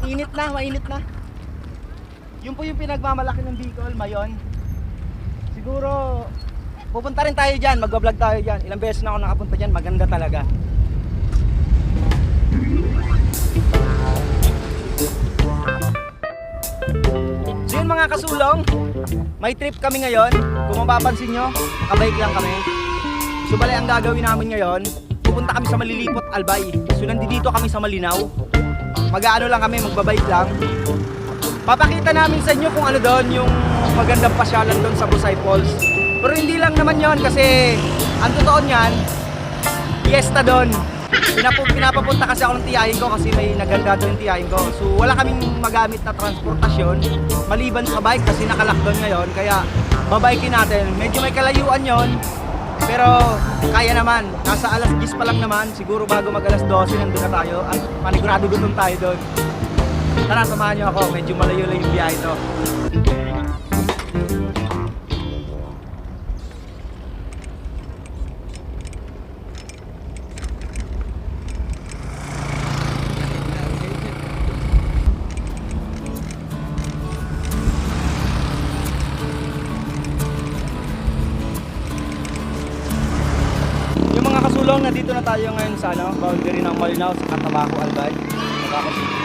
Init na, mainit na. Yun po yung pinagmamalaki ng Bicol, Mayon. Siguro, pupunta rin tayo dyan, mag-vlog tayo dyan. Ilang beses na ako nakapunta dyan, maganda talaga. So yun mga kasulong, may trip kami ngayon. Kung mapapansin nyo, nakabike lang kami. So bali ang gagawin namin ngayon, pupunta kami sa Malilipot, Albay. So nandito kami sa Malinaw. Mag-aano lang kami, magbabike lang. Papakita namin sa inyo kung ano doon yung magandang pasyalan doon sa Busay Falls. Pero hindi lang naman yon kasi ang totoo niyan, fiesta doon. Pinapapunta kasi ako ng tiyahin ko kasi may naganda doon yung tiyahin ko. So wala kaming magamit na transportasyon maliban sa bike kasi naka-lockdown ngayon. Kaya babikin natin. Medyo may kalayuan yon. Pero kaya naman. Nasa alas 10 pa lang naman. Siguro bago mag alas 12 nandun na tayo. At panigurado gutom tayo doon. Tara, samahan nyo ako. Medyo malayo-layo yung biyahe ito. Yung mga kasulong, nandito na tayo ngayon sa boundary ng Malinaw sa Cotabato, Albay. Cotabato City.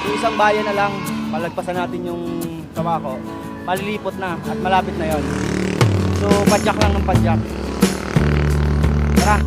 So isang bayan na lang, malagpasan natin yung Cotabato. Malilipot na at malapit na yon. So padyak lang ng padyak. Tara!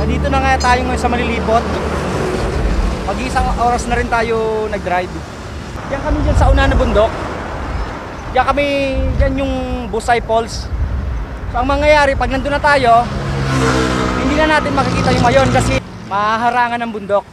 Nandito na nga tayo ngayon sa Malilipot. Mag-isang oras na rin tayo nag-drive. Diyan kami dyan sa una na bundok. Diyan kami, dyan yung Busay Falls. So ang mangyayari pag nandun na tayo, hindi na natin makikita yung Mayon kasi mahaharangan ng bundok.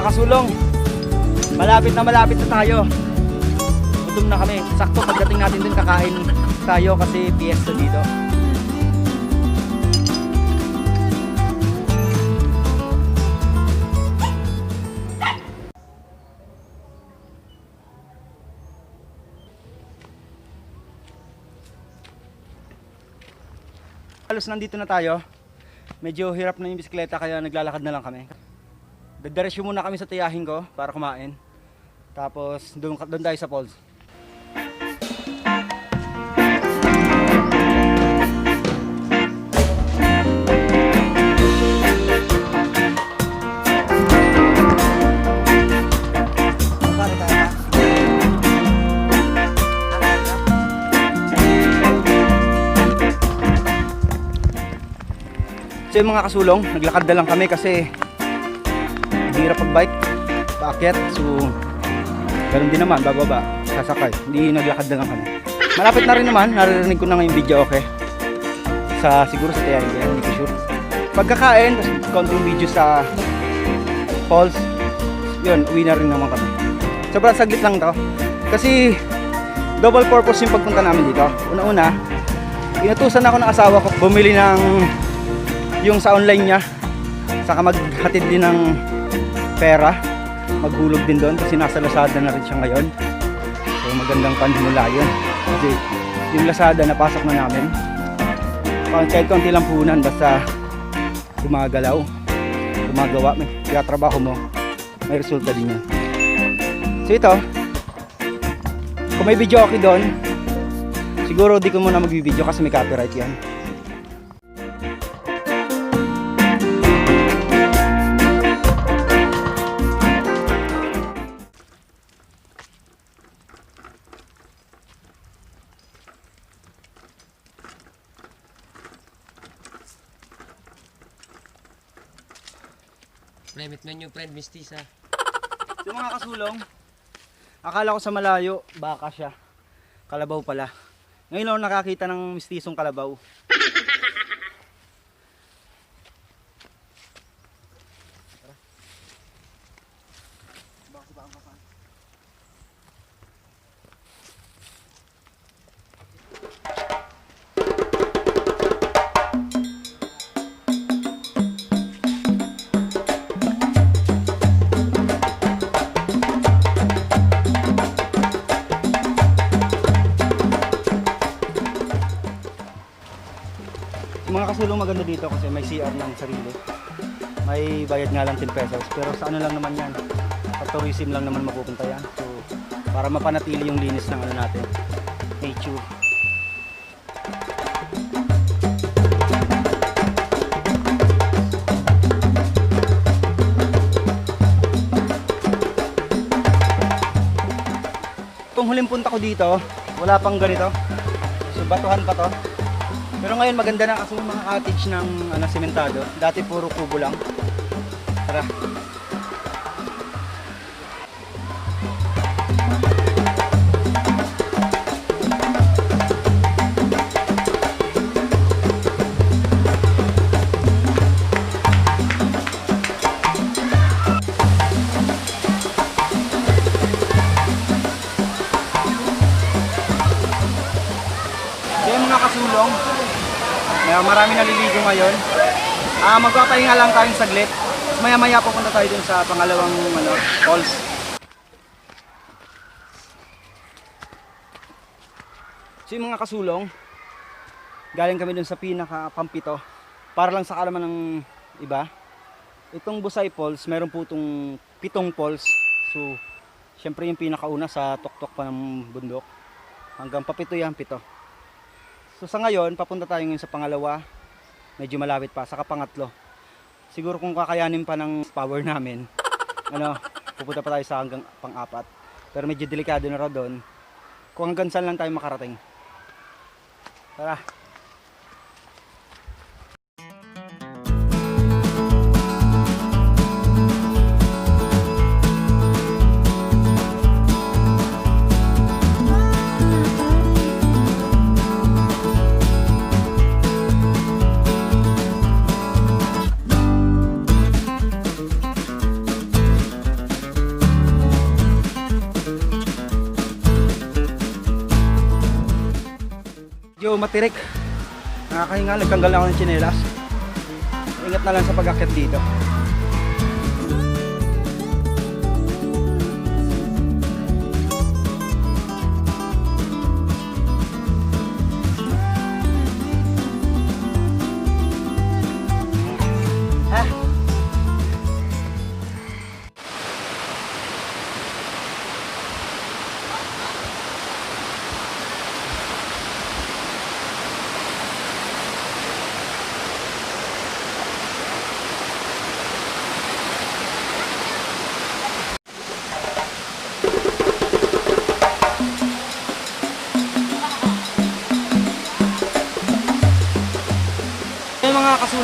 Kasulong, malapit na tayo. Gutom na kami. Sakto pagdating natin din kakain tayo kasi fiesta dito. halos nandito na tayo. Medyo hirap na yung bisikleta kaya naglalakad na lang kami. Dadiretso muna kami sa tiyahin ko para kumain. Tapos doon tayo sa falls. So yung mga kasulong, naglakad na lang kami kasi hirap pag-bike, paakyat. So ganun din naman, bababa, sasakay. Hindi naglakad na lang kami. Malapit na rin naman, naririnig ko na ngayong video, okay? Siguro sa tiyahin ko, hindi ko sure. Pagkakain, tapos konting video sa falls, yun, uwi na rin naman kami. Sobrang saglit lang to. Kasi double purpose yung pagpunta namin dito. Una-una, inutusan ako ng asawa ko bumili ng yung sa online niya, saka maghatid din ng pera, maghulog din doon kasi nasa Lazada na rin siya ngayon. So magandang panhimula yun kasi yung Lazada napasok na namin. Kahit konti lang puhunan, basta gumagalaw, gumagawa, may trabaho mo, may resulta din yan. So ito, kung may video okay doon, siguro di ko muna mag-video kasi may copyright yan. Meet na yung friend, Mistisa. So mga kasulong, akala ko sa malayo, baka siya. Kalabaw pala. Ngayon lang nakakita ng mistisong kalabaw. Mga kasulong, maganda dito kasi may CR ng sarili. May bayad nga lang 10 pesos. Pero sa ano lang naman yan, sa tourism lang naman mapupunta yan. So para mapanatili yung linis ng ano natin, nature. Itong huling punta ko dito, wala pang ganito. So batuhan pa to. Pero ngayon maganda na kasi yung mga cottage ng sementado. Dati puro kubo lang. Tara. So yung mga kasulong, marami naliligo ngayon. Magpapahinga lang tayong saglit. Maya-maya pupunta tayo dun sa pangalawang falls. So yung mga kasulong, galing kami dun sa pinaka-pampito. Para lang sa kalaman ng iba, itong Busay Falls, meron po itong 7 falls. So, syempre yung pinakauna sa tuktok pa ng bundok. Hanggang papito yan, 7. So sa ngayon, papunta tayo ngayon sa pangalawa. Medyo malapit pa, saka pangatlo. Siguro kung kakayanin pa ng power namin, pupunta pa tayo sa hanggang pang-4. Pero medyo delikado na raw doon. Kung hanggang saan lang tayo makarating. Tara. Medyo matirik. Nakakahinga, nagtanggal na ako ng tsinelas. Ingat na lang sa pag-akyat dito.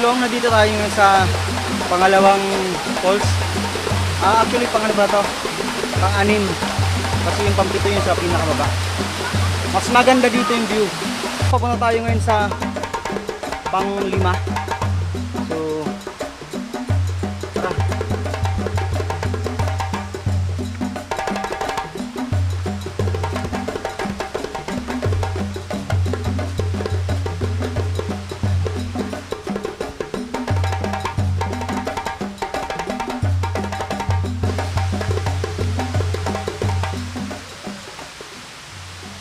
kasulong, nandito tayo ngayon sa pangalawang falls. Actually, pang-ano ba to? Pang-anim. Kasi yung pang-pito yung sa pinakababa. Mas maganda dito yung view. Papunta tayo ngayon sa pang-5. So, tara.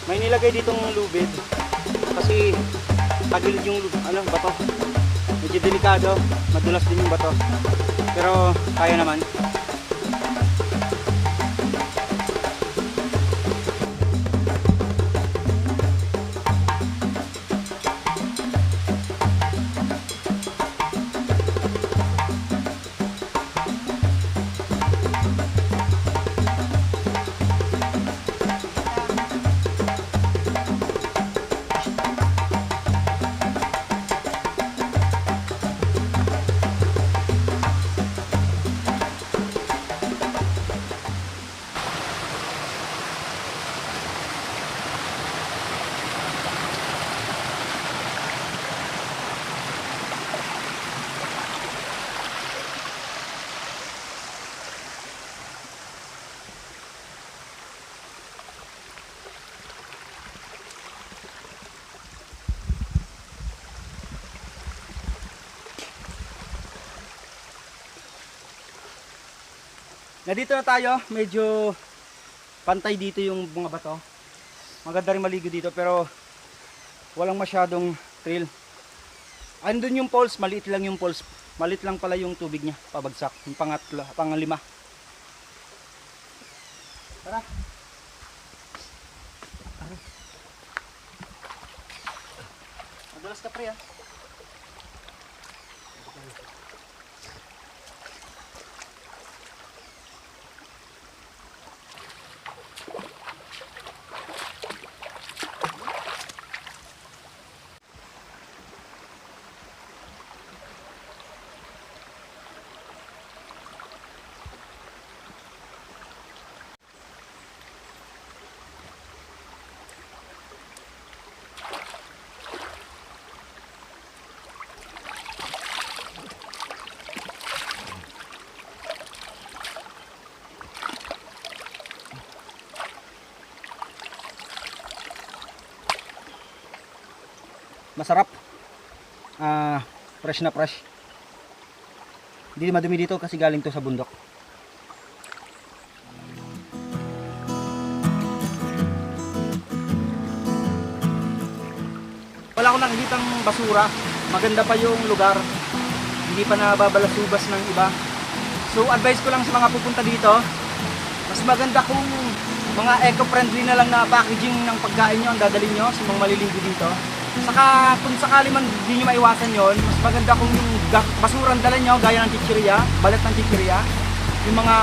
May nilagay ditong lubid kasi tagilid yung bato. Medyo delikado, madulas din yung bato. Pero kaya naman. Dito na tayo, medyo pantay dito yung mga bato. Maganda rin maligo dito pero walang masyadong trail. Andun yung falls, maliit lang yung falls. Maliit lang pala yung tubig niya, pabagsak. Yung pang-5. Tara. Madulas ka pre ah. Masarap. Fresh na fresh. Hindi madumi dito kasi galing to sa bundok. Wala akong nakikitang basura. Maganda pa yung lugar. Hindi pa nababalasubas ng iba. So advice ko lang sa mga pupunta dito, mas maganda kung mga eco-friendly na lang na packaging ng pagkain nyo ang dadalhin nyo sa mga maliligo dito. Saka kung sakali man hindi nyo maiwasan yon, mas maganda kung yung basurang dala nyo gaya ng chichirya, balat ng chichirya, yung mga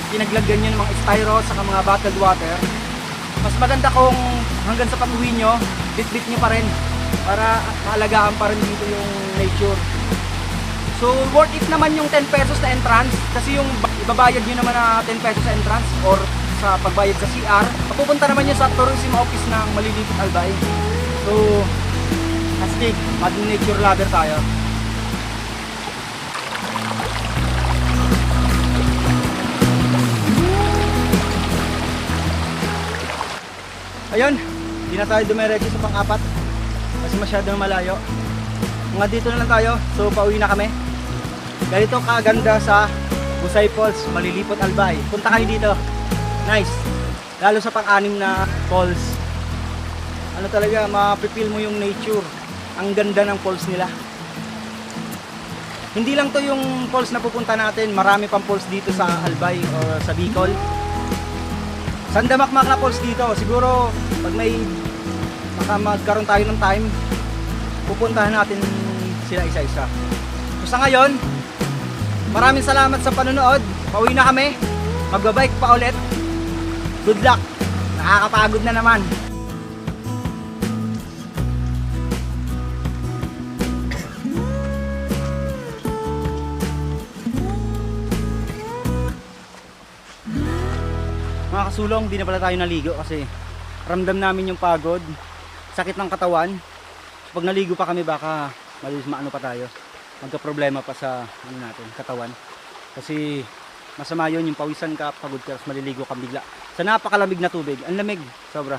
pinaglagyan nyo ng mga styro saka mga bottled water, mas maganda kung hanggang sa pag-uwi nyo, bit-bit nyo pa rin para maalagaan pa rin dito yung nature. So worth it naman yung 10 pesos na entrance kasi yung ibabayad nyo naman na 10 pesos sa entrance or sa pagbayad sa CR, mapupunta naman yun sa tourism office ng Malilipot Albay. So, astig, maging nature lover tayo. Ayun, hindi na tayo dumiretso sa pang-4 kasi masyadong malayo. Mga dito na lang tayo, so pauwi na kami. Ganito kaganda sa Busay Falls, Malilipot Albay. Punta kayo dito. Nice. Lalo sa pang-6 na falls. Ano talaga, mapipil mo yung nature. Ang ganda ng falls nila. Hindi lang to yung falls na pupunta natin. Marami pang falls dito sa Albay o sa Bicol. Sandamakmak na falls dito. Siguro pag may magkaroon tayo ng time, pupuntahan natin sila isa-isa. So sa ngayon, maraming salamat sa panonood. Pauwi na kami. Magbabike pa ulit. Good luck. Nakakapagod na naman. kasulong, di na pala tayo naligo kasi ramdam namin yung pagod, sakit ng katawan. Pag naligo pa kami baka maano pa tayo, magka-problema pa sa ano natin, katawan. Kasi masama yun, yung pawisan ka, pagod ka, maliligo ka bigla sa napakalamig na tubig. Ang lamig, sobra.